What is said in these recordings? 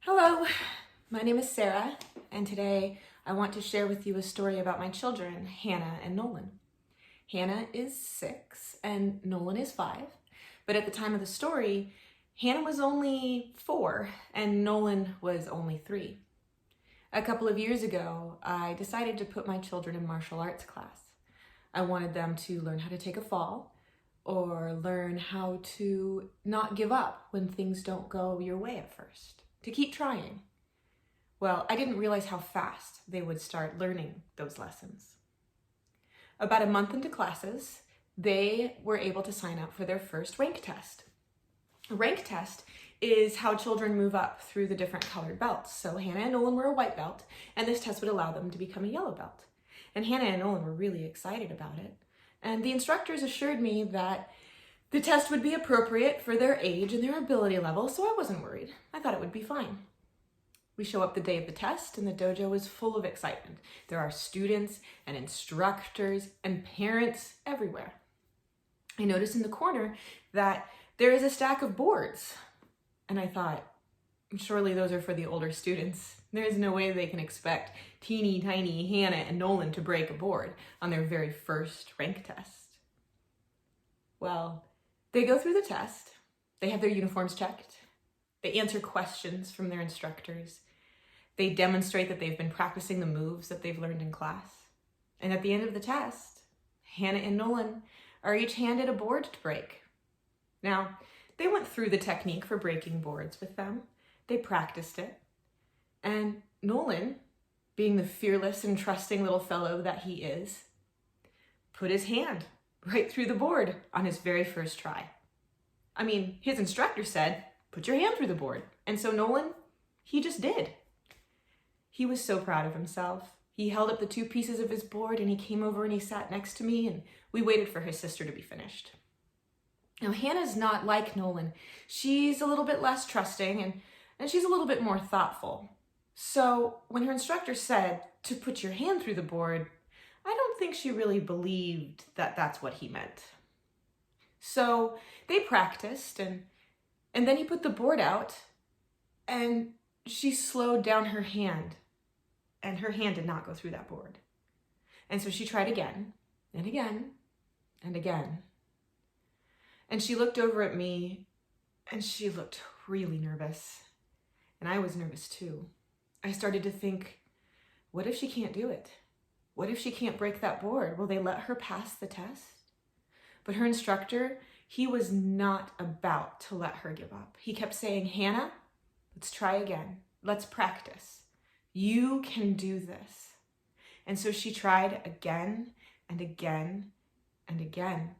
Hello, my name is Sarah, and today I want to share with you a story about my children, Hannah and Nolan. Hannah is 6 and Nolan is 5, but at the time of the story, Hannah was only 4 and Nolan was only 3. A couple of years ago, I decided to put my children in martial arts class. I wanted them to learn how to take a fall or learn how to not give up when things don't go your way at first, to keep trying. Well, I didn't realize how fast they would start learning those lessons. About a month into classes, they were able to sign up for their first rank test. A rank test is how children move up through the different colored belts. So Hannah and Nolan were a white belt, and this test would allow them to become a yellow belt. And Hannah and Nolan were really excited about it. And the instructors assured me that the test would be appropriate for their age and their ability level, so I wasn't worried. I thought it would be fine. We show up the day of the test, and the dojo is full of excitement. There are students and instructors and parents everywhere. I noticed in the corner that there is a stack of boards, and I thought, surely those are for the older students. There is no way they can expect teeny tiny Hannah and Nolan to break a board on their very first rank test. Well, they go through the test, they have their uniforms checked, they answer questions from their instructors, they demonstrate that they've been practicing the moves that they've learned in class, and at the end of the test, Hannah and Nolan are each handed a board to break. Now, they went through the technique for breaking boards with them, they practiced it, and Nolan, being the fearless and trusting little fellow that he is, put his hand right through the board on his very first try. I mean, his instructor said, "Put your hand through the board." And so Nolan, he just did. He was so proud of himself. He held up the 2 pieces of his board and he came over and he sat next to me and we waited for his sister to be finished. Now, Hannah's not like Nolan. She's a little bit less trusting and she's a little bit more thoughtful. So when her instructor said to put your hand through the board, I don't think she really believed that that's what he meant. So they practiced and then he put the board out and she slowed down her hand and her hand did not go through that board. And so she tried again and again and again. And she looked over at me and she looked really nervous. And I was nervous too. I started to think, what if she can't do it? What if she can't break that board? Will they let her pass the test? But her instructor, he was not about to let her give up. He kept saying, "Hannah, let's try again. Let's practice. You can do this." And so she tried again and again and again.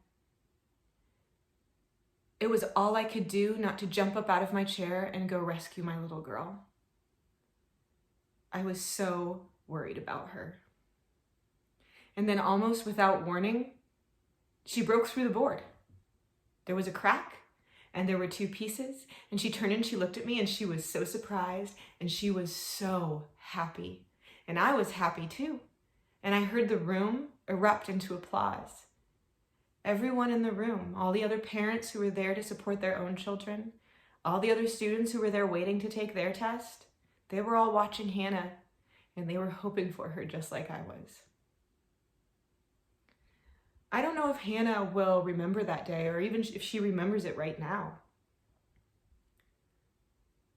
It was all I could do not to jump up out of my chair and go rescue my little girl. I was so worried about her. And then almost without warning, she broke through the board. There was a crack and there were 2 pieces and she turned and she looked at me and she was so surprised and she was so happy. And I was happy too. And I heard the room erupt into applause. Everyone in the room, all the other parents who were there to support their own children, all the other students who were there waiting to take their test, they were all watching Hannah and they were hoping for her just like I was. I don't know if Hannah will remember that day or even if she remembers it right now.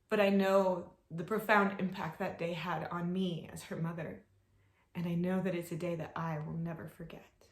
But I know the profound impact that day had on me as her mother. And I know that it's a day that I will never forget.